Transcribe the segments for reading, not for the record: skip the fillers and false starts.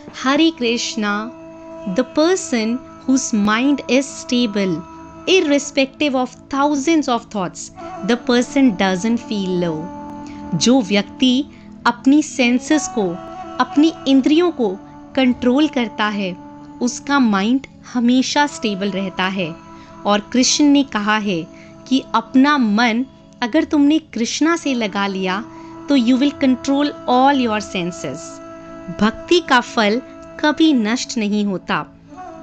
Hare Krishna, the person whose mind is stable, irrespective of thousands of thoughts, the person doesn't feel low. जो व्यक्ति अपनी senses को, अपनी इंद्रियों को कंट्रोल करता है, उसका माइंड हमेशा स्टेबल रहता है। और कृष्ण ने कहा है कि अपना मन अगर तुमने कृष्णा से लगा लिया तो you will control all your senses. भक्ति का फल कभी नष्ट नहीं होता।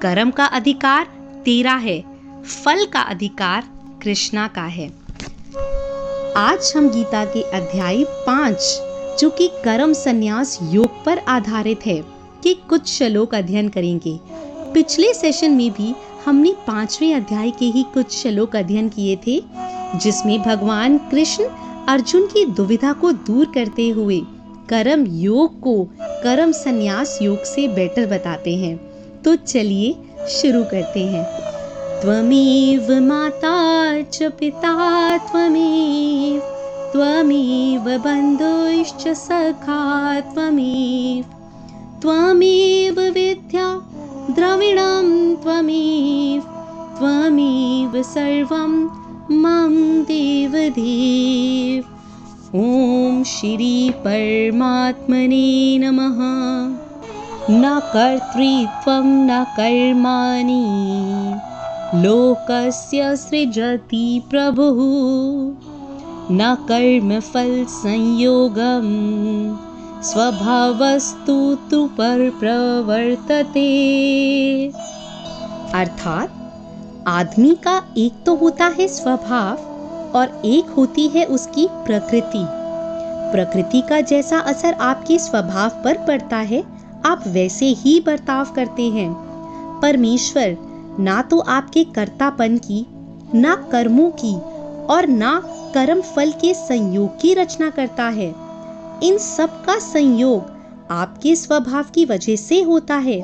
कर्म का अधिकार तेरा है, फल का अधिकार कृष्णा का है। आज हम गीता के अध्याय 5 जो कि कर्म संन्यास योग पर आधारित है कि कुछ श्लोक अध्ययन करेंगे। पिछले सेशन में भी हमने 5वें अध्याय के ही कुछ श्लोक अध्ययन किए थे, जिसमें भगवान कृष्ण अर्जुन की दुविधा को दूर करते हुए कर्म योग को कर्म संन्यास योग से बेटर बताते हैं। तो चलिए शुरू करते हैं। त्वमेव माता च पिता त्वमेव बन्धुश्च सखा त्वमेव विद्या द्रविणं त्वमेव सर्वं मम देवदेव। ओम श्री परमात्मने नमः। न कर्तृत्वं न कर्माणि लोकस्य सृजति प्रभुः न कर्मफल संयोगं स्वभावस्तु तु प्रवर्तते। अर्थात आदमी का एक तो होता है स्वभाव और एक होती है उसकी प्रकृति। प्रकृति का जैसा असर आपके स्वभाव पर पड़ता है, आप वैसे ही बर्ताव करते हैं। परमेश्वर ना तो आपके कर्तापन की, ना कर्मों की और ना कर्म फल के संयोग की रचना करता है। इन सब का संयोग आपके स्वभाव की वजह से होता है।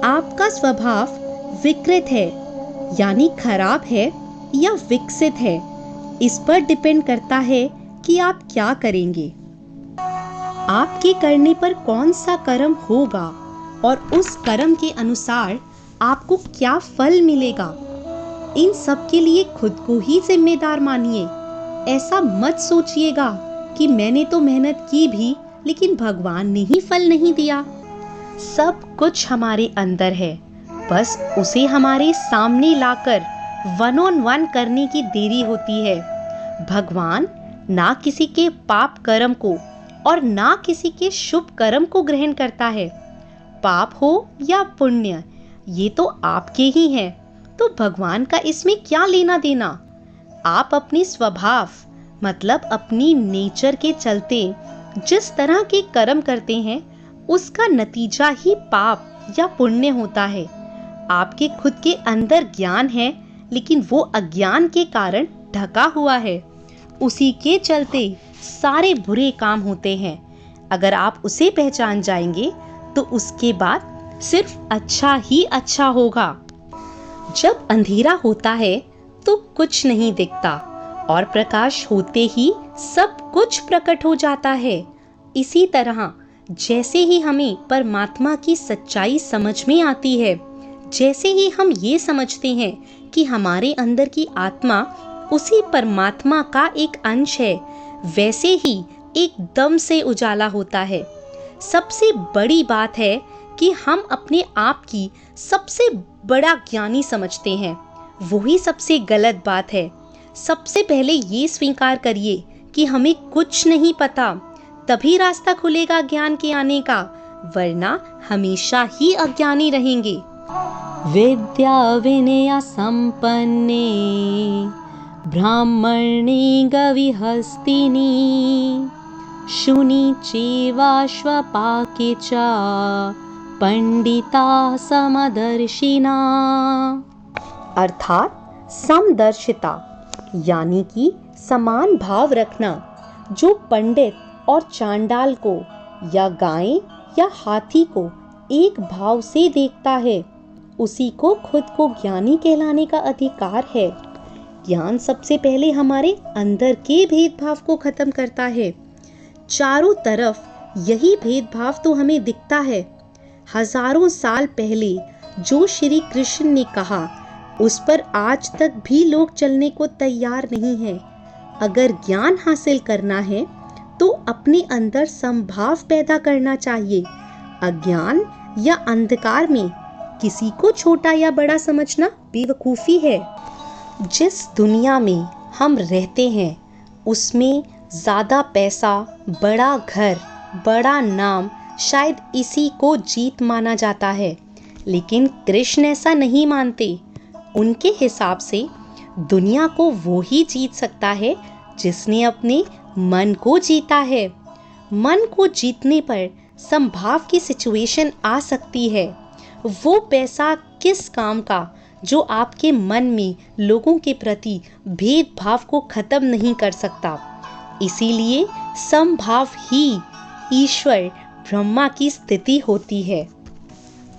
आपका स्वभाव विकृत है यानी खराब है या विकसित है, इस पर डिपेंड करता है कि आप क्या करेंगे। आपके करने पर कौन सा कर्म होगा और उस कर्म के अनुसार आपको क्या फल मिलेगा, इन सब के लिए खुद को ही जिम्मेदार मानिए। ऐसा मत सोचिएगा कि मैंने तो मेहनत की भी लेकिन भगवान ने ही फल नहीं दिया। सब कुछ हमारे अंदर है, बस उसे हमारे सामने लाकर वन ऑन वन करने की देरी होती है। भगवान ना किसी के पाप कर्म को और ना किसी के शुभ कर्म को ग्रहण करता है। पाप हो या पुण्य, ये तो आपके ही हैं, तो भगवान का इसमें क्या लेना देना। आप अपने स्वभाव मतलब अपनी नेचर के चलते जिस तरह के कर्म करते हैं, उसका नतीजा ही पाप या पुण्य होता है। आपके खुद के अंदर ज्ञान है, लेकिन वो अज्ञान के कारण ढका हुआ है, उसी के चलते सारे बुरे काम होते हैं। अगर आप उसे पहचान जाएंगे तो उसके बाद सिर्फ अच्छा ही अच्छा होगा। जब अंधेरा होता है तो कुछ नहीं दिखता और प्रकाश होते ही सब कुछ प्रकट हो जाता है। इसी तरह जैसे ही हमें परमात्मा की सच्चाई समझ में आती है, जैसे ही हम ये समझते हैं कि हमारे अंदर की आत्मा उसी परमात्मा का एक अंश है, वैसे ही एकदम से उजाला होता है। सबसे बड़ी बात है कि हम अपने आप की सबसे बड़ा ज्ञानी समझते हैं, वही सबसे गलत बात है। सबसे पहले ये स्वीकार करिए कि हमें कुछ नहीं पता, तभी रास्ता खुलेगा ज्ञान के आने का, वरना हमेशा ही अज्ञानी रहेंगे। विद्या विनय संपन्ने ब्राह्मणे गविहस्तिनि शुनि चैवाश्वपाके च पंडिता समदर्शिना। अर्थात समदर्शिता यानी कि समान भाव रखना। जो पंडित और चांडाल को या गाय या हाथी को एक भाव से देखता है, उसी को खुद को ज्ञानी कहलाने का अधिकार है। ज्ञान सबसे पहले हमारे अंदर के भेदभाव को खत्म करता है। चारों तरफ यही भेदभाव तो हमें दिखता है। हजारों साल पहले जो श्री कृष्ण ने कहा उस पर आज तक भी लोग चलने को तैयार नहीं हैं। अगर ज्ञान हासिल करना है तो अपने अंदर संभाव पैदा करना चाहिए। अज्ञान या अंधकार में किसी को छोटा या बड़ा समझना बेवकूफ़ी है। जिस दुनिया में हम रहते हैं उसमें ज़्यादा पैसा, बड़ा घर, बड़ा नाम, शायद इसी को जीत माना जाता है। लेकिन कृष्ण ऐसा नहीं मानते। उनके हिसाब से दुनिया को वो ही जीत सकता है जिसने अपने मन को जीता है। मन को जीतने पर संभाव की सिचुएशन आ सकती है। वो पैसा किस काम का जो आपके मन में लोगों के प्रति भेदभाव को खत्म नहीं कर सकता। इसीलिए संभाव ही ईश्वर ब्रह्मा की स्थिति होती है।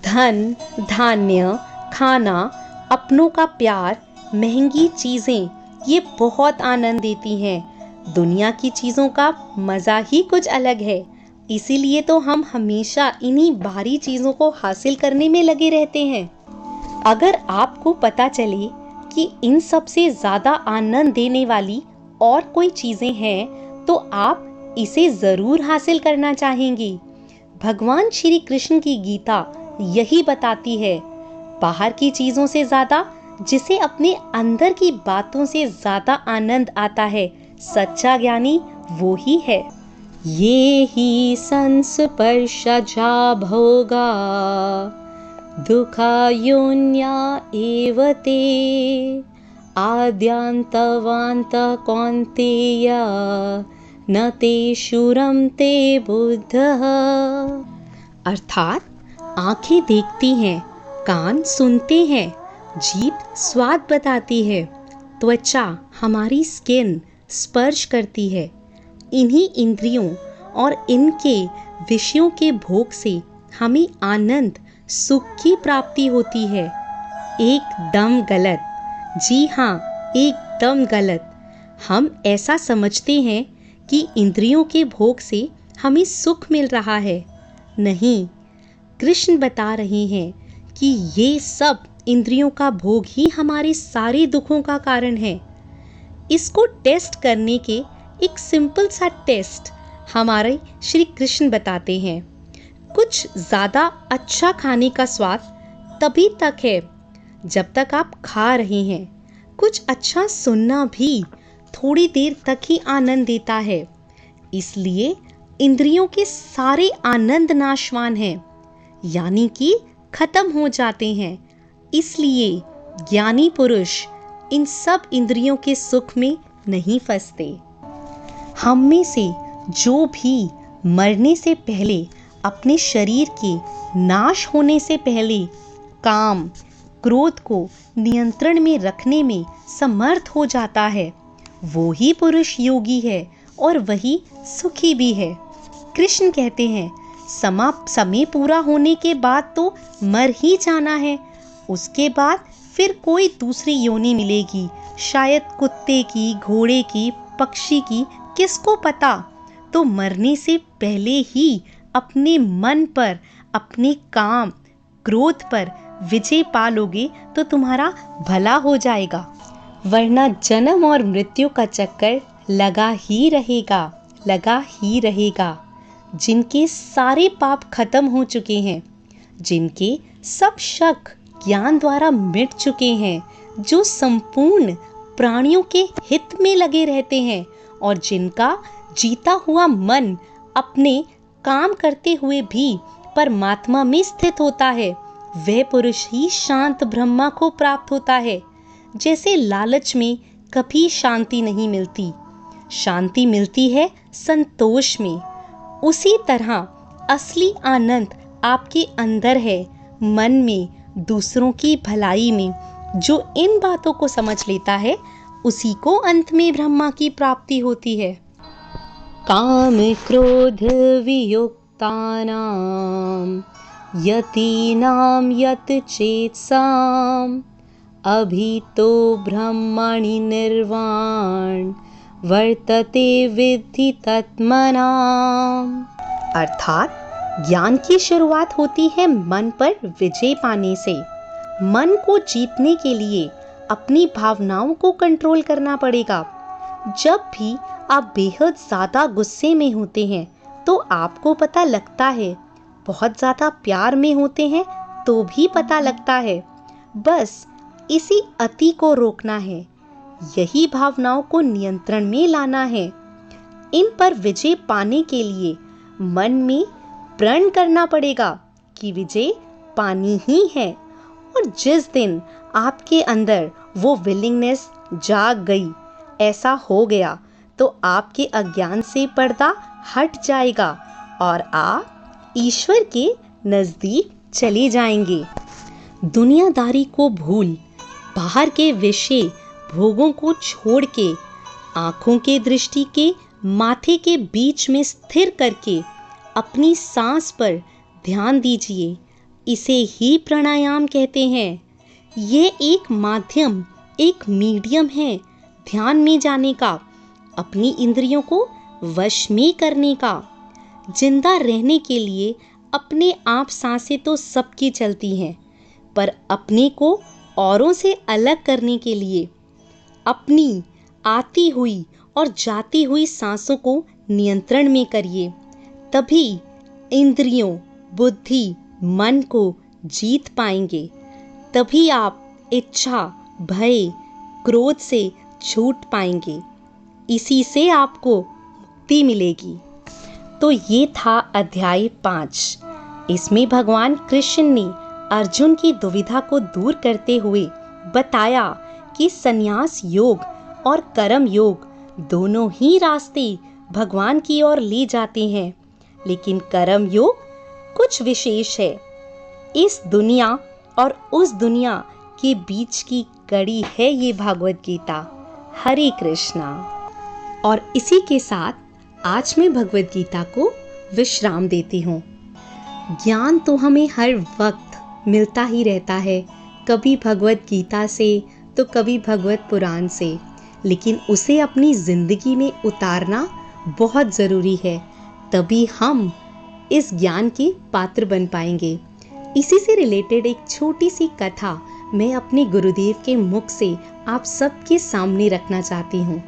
धन, धान्य, खाना, अपनों का प्यार, महंगी चीज़ें ये बहुत आनंद देती हैं। दुनिया की चीज़ों का मज़ा ही कुछ अलग है। इसीलिए तो हम हमेशा इन्हीं बाहरी चीज़ों को हासिल करने में लगे रहते हैं। अगर आपको पता चले कि इन सब से ज़्यादा आनंद देने वाली और कोई चीज़ें हैं तो आप इसे ज़रूर हासिल करना चाहेंगी। भगवान श्री कृष्ण की गीता यही बताती है, बाहर की चीज़ों से ज़्यादा जिसे अपने अंदर की बातों से ज़्यादा आनंद आता है, सच्चा ज्ञानी वो ही है। ये ही संस्पर्शजा भोगा दुःखायोन्या एव ते आद्यांतवान्त कौन्तेय न तेषु रमते बुद्धः। अर्थात आंखें देखती हैं, कान सुनते हैं, जीभ स्वाद बताती है, त्वचा हमारी स्किन स्पर्श करती है। इन्हीं इंद्रियों और इनके विषयों के भोग से हमें आनंद, सुख की प्राप्ति होती है। एकदम गलत। जी हाँ, एकदम गलत। हम ऐसा समझते हैं कि इंद्रियों के भोग से हमें सुख मिल रहा है। नहीं, कृष्ण बता रहे हैं कि ये सब इंद्रियों का भोग ही हमारे सारे दुखों का कारण है। इसको टेस्ट करने के एक सिंपल सा टेस्ट हमारे श्री कृष्ण बताते हैं। कुछ ज़्यादा अच्छा खाने का स्वाद तभी तक है जब तक आप खा रहे हैं। कुछ अच्छा सुनना भी थोड़ी देर तक ही आनंद देता है। इसलिए इंद्रियों के सारे आनंद नाशवान हैं, यानी कि खत्म हो जाते हैं। इसलिए ज्ञानी पुरुष इन सब इंद्रियों के सुख में नहीं फंसते। हम में से जो भी मरने से पहले, अपने शरीर के नाश होने से पहले काम, क्रोध को नियंत्रण में रखने में समर्थ हो जाता है, वो ही पुरुष योगी है और वही सुखी भी है। कृष्ण कहते हैं, समय पूरा होने के बाद तो मर ही जाना है। उसके बाद फिर कोई दूसरी योनि मिलेगी, शायद कुत्ते की, घोड़े की, पक्षी की, किसको पता। तो मरने से पहले ही अपने मन पर, अपने काम, क्रोध पर विजय पा लोगे तो तुम्हारा भला हो जाएगा। वरना जन्म और मृत्यु का चक्कर लगा ही रहेगा, लगा ही रहेगा। जिनके सारे पाप खत्म हो चुके हैं, जिनके सब शक ज्ञान द्वारा मिट चुके हैं, जो संपूर्ण प्राणियों के हित में लगे रहते हैं और जिनका जीता हुआ मन अपने काम करते हुए भी परमात्मा में स्थित होता है, वह पुरुष ही शांत ब्रह्मा को प्राप्त होता है। जैसे लालच में कभी शांति नहीं मिलती, शांति मिलती है संतोष में, उसी तरह असली आनंद आपके अंदर है, मन में, दूसरों की भलाई में। जो इन बातों को समझ लेता है उसी को अंत में ब्रह्मा की प्राप्ति होती है। काम क्रोध वियुक्तानां यतीनां यत चेतसाम् अभितो ब्रह्मणि निर्वाण वर्तते विद्धि तत्मनाम्। अर्थात ज्ञान की शुरुआत होती है मन पर विजय पाने से। मन को जीतने के लिए अपनी भावनाओं को कंट्रोल करना पड़ेगा। जब भी आप बेहद ज़्यादा गुस्से में होते हैं तो आपको पता लगता है, बहुत ज़्यादा प्यार में होते हैं तो भी पता लगता है। बस इसी अति को रोकना है, यही भावनाओं को नियंत्रण में लाना है। इन पर विजय पाने के लिए मन में प्रण करना पड़ेगा कि विजय पानी ही है। और जिस दिन आपके अंदर वो विलिंगनेस जाग गई, ऐसा हो गया, तो आपके अज्ञान से पर्दा हट जाएगा और आप ईश्वर के नजदीक चले जाएंगे। दुनियादारी को भूल, बाहर के विषय भोगों को छोड़ के, आंखों के दृष्टि के माथे के बीच में स्थिर करके अपनी सांस पर ध्यान दीजिए। इसे ही प्राणायाम कहते हैं। ये एक माध्यम, एक मीडियम है ध्यान में जाने का, अपनी इंद्रियों को वश में करने का। जिंदा रहने के लिए अपने आप सांसें तो सबकी चलती हैं, पर अपने को औरों से अलग करने के लिए अपनी आती हुई और जाती हुई सांसों को नियंत्रण में करिए। तभी इंद्रियों, बुद्धि, मन को जीत पाएंगे। तभी आप इच्छा, भय, क्रोध से छूट पाएंगे। इसी से आपको मुक्ति मिलेगी। तो ये था अध्याय 5। इसमें भगवान कृष्ण ने अर्जुन की दुविधा को दूर करते हुए बताया कि संन्यास योग और कर्म योग दोनों ही रास्ते भगवान की ओर ले जाते हैं, लेकिन कर्म योग कुछ विशेष है। इस दुनिया और उस दुनिया के बीच की कड़ी है ये भागवत गीता। हरे कृष्णा। और इसी के साथ आज मैं भगवत गीता को विश्राम देती हूँ। ज्ञान तो हमें हर वक्त मिलता ही रहता है, कभी भगवत गीता से तो कभी भगवत पुराण से, लेकिन उसे अपनी जिंदगी में उतारना बहुत ज़रूरी है। तभी हम इस ज्ञान के पात्र बन पाएंगे। इसी से रिलेटेड एक छोटी सी कथा मैं अपने गुरुदेव के मुख से आप सबके सामने रखना चाहती हूँ।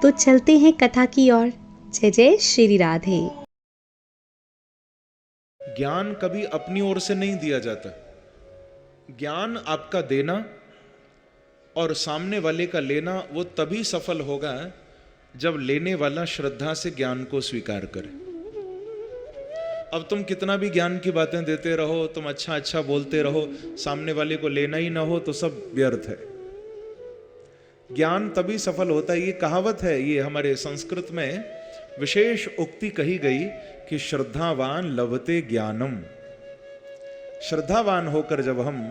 तो चलते हैं कथा की ओर। जय जय श्री राधे। ज्ञान कभी अपनी ओर से नहीं दिया जाता। ज्ञान आपका देना और सामने वाले का लेना वो तभी सफल होगा जब लेने वाला श्रद्धा से ज्ञान को स्वीकार करे। अब तुम कितना भी ज्ञान की बातें देते रहो, तुम अच्छा अच्छा बोलते रहो, सामने वाले को लेना ही ना हो तो सब व्यर्थ है। ज्ञान तभी सफल होता है। ये कहावत है, ये हमारे संस्कृत में विशेष उक्ति कही गई कि श्रद्धावान लभते ज्ञानम। श्रद्धावान होकर जब हम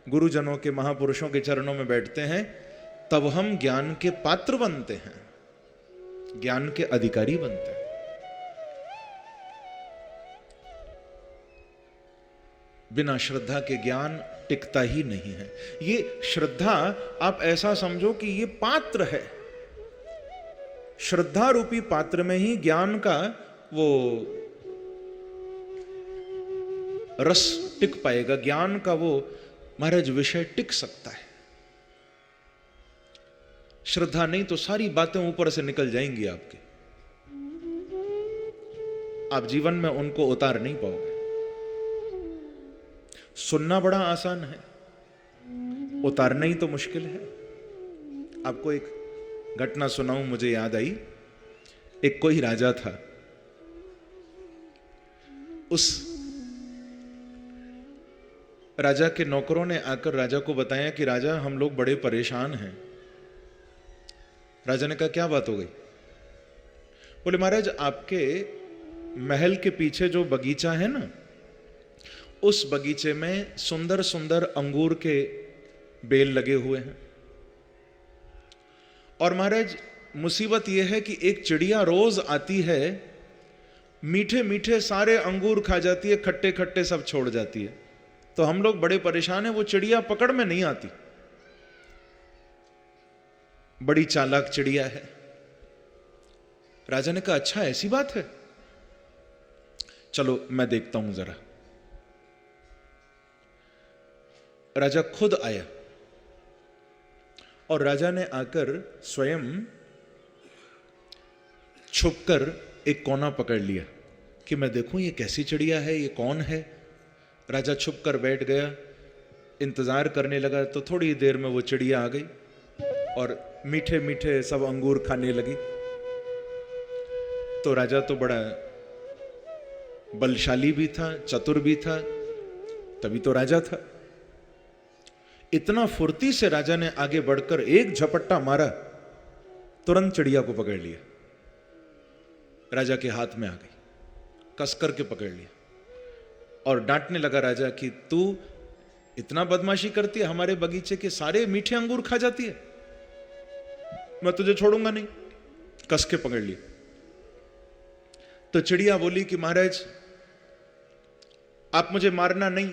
गुरुजनों के, महापुरुषों के चरणों में बैठते हैं, तब हम ज्ञान के पात्र बनते हैं, ज्ञान के अधिकारी बनते हैं। बिना श्रद्धा के ज्ञान टिकता ही नहीं है। ये श्रद्धा आप ऐसा समझो कि ये पात्र है। श्रद्धा रूपी पात्र में ही ज्ञान का वो रस टिक पाएगा, ज्ञान का वो महाराज विषय टिक सकता है। श्रद्धा नहीं तो सारी बातें ऊपर से निकल जाएंगी आपके, आप जीवन में उनको उतार नहीं पाओगे। सुनना बड़ा आसान है, उतारना ही तो मुश्किल है। आपको एक घटना सुनाऊं, मुझे याद आई। एक कोई राजा था, उस राजा के नौकरों ने आकर राजा को बताया कि राजा हम लोग बड़े परेशान हैं। राजा ने कहा क्या बात हो गई? बोले महाराज आपके महल के पीछे जो बगीचा है ना, उस बगीचे में सुंदर सुंदर अंगूर के बेल लगे हुए हैं, और महाराज मुसीबत यह है कि एक चिड़िया रोज आती है, मीठे मीठे सारे अंगूर खा जाती है, खट्टे खट्टे सब छोड़ जाती है। तो हम लोग बड़े परेशान हैं, वो चिड़िया पकड़ में नहीं आती, बड़ी चालाक चिड़िया है। राजा ने कहा अच्छा ऐसी बात है, चलो मैं देखता हूं जरा। राजा खुद आया और राजा ने आकर स्वयं छुपकर एक कोना पकड़ लिया कि मैं देखूं ये कैसी चिड़िया है, ये कौन है। राजा छुपकर बैठ गया, इंतजार करने लगा तो थोड़ी देर में वो चिड़िया आ गई और मीठे मीठे सब अंगूर खाने लगी। तो राजा तो बड़ा बलशाली भी था, चतुर भी था, तभी तो राजा था। इतना फुर्ती से राजा ने आगे बढ़कर एक झपट्टा मारा, तुरंत चिड़िया को पकड़ लिया। राजा के हाथ में आ गई, कसकर के पकड़ लिया और डांटने लगा राजा कि तू इतना बदमाशी करती है, हमारे बगीचे के सारे मीठे अंगूर खा जाती है, मैं तुझे छोड़ूंगा नहीं। कस के पकड़ लिया। तो चिड़िया बोली कि महाराज आप मुझे मारना नहीं,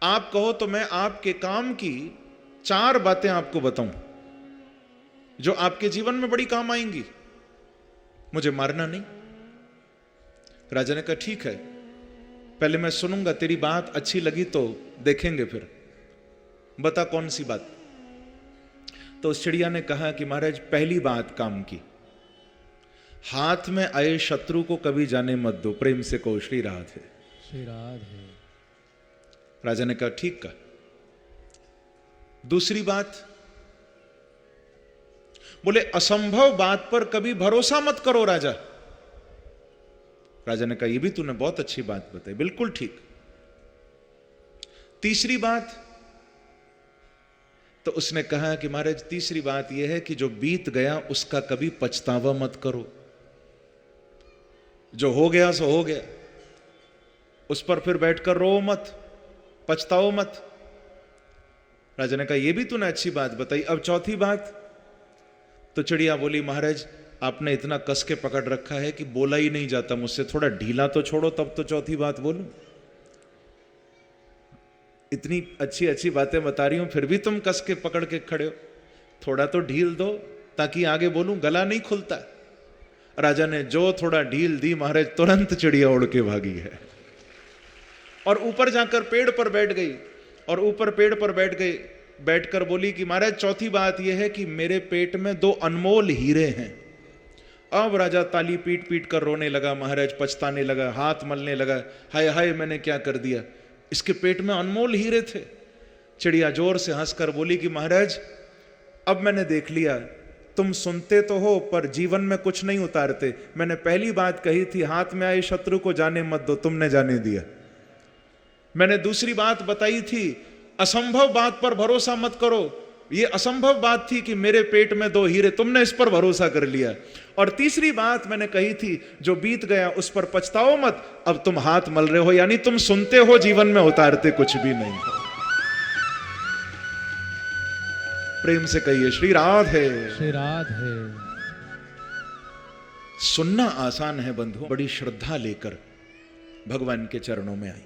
आप कहो तो मैं आपके काम की 4 बातें आपको बताऊं जो आपके जीवन में बड़ी काम आएंगी, मुझे मारना नहीं। राजा ने कहा ठीक है, पहले मैं सुनूंगा, तेरी बात अच्छी लगी तो देखेंगे फिर, बता कौन सी बात। तो उस चिड़िया ने कहा कि महाराज पहली बात काम की, हाथ में आए शत्रु को कभी जाने मत दो, प्रेम से कहो श्री राधे। श्री राधे। राजा ने कहा ठीक कहा। दूसरी बात, बोले असंभव बात पर कभी भरोसा मत करो राजा। राजा ने कहा यह भी तूने बहुत अच्छी बात बताई, बिल्कुल ठीक। तीसरी बात, तो उसने कहा कि महाराज तीसरी बात यह है कि जो बीत गया उसका कभी पछतावा मत करो, जो हो गया सो हो गया, उस पर फिर बैठकर रो मत, पछताओ मत। राजा ने कहा यह भी तूने अच्छी बात बताई। अब चौथी बात, तो चिड़िया बोली महाराज आपने इतना कस के पकड़ रखा है कि बोला ही नहीं जाता मुझसे, थोड़ा ढीला तो छोड़ो तब तो चौथी बात बोलूं। इतनी अच्छी अच्छी बातें बता रही हूं फिर भी तुम कस के पकड़ के खड़े हो, थोड़ा तो ढील दो ताकि आगे बोलूं, गला नहीं खुलता। राजा ने जो थोड़ा ढील दी महाराज तुरंत चिड़िया उड़ के भागी है और ऊपर जाकर पेड़ पर बैठ गई और ऊपर पेड़ पर बैठकर बोली कि महाराज चौथी बात यह है कि मेरे पेट में 2 अनमोल हीरे हैं। अब राजा ताली पीट पीट कर रोने लगा, महाराज पछताने लगा, हाथ मलने लगा, हाय हाय मैंने क्या कर दिया, इसके पेट में अनमोल हीरे थे। चिड़िया जोर से हंसकर बोली कि महाराज अब मैंने देख लिया, तुम सुनते तो हो पर जीवन में कुछ नहीं उतारते। मैंने पहली बात कही थी हाथ में आए शत्रु को जाने मत दो, तुमने जाने दिया। मैंने दूसरी बात बताई थी असंभव बात पर भरोसा मत करो, ये असंभव बात थी कि मेरे पेट में 2 हीरे, तुमने इस पर भरोसा कर लिया। और तीसरी बात मैंने कही थी जो बीत गया उस पर पछताओ मत, अब तुम हाथ मल रहे हो, यानी तुम सुनते हो जीवन में उतारते कुछ भी नहीं हो। प्रेम से कहिए श्री राधे। श्री राधे। सुनना आसान है बंधु, बड़ी श्रद्धा लेकर भगवान के चरणों में आई।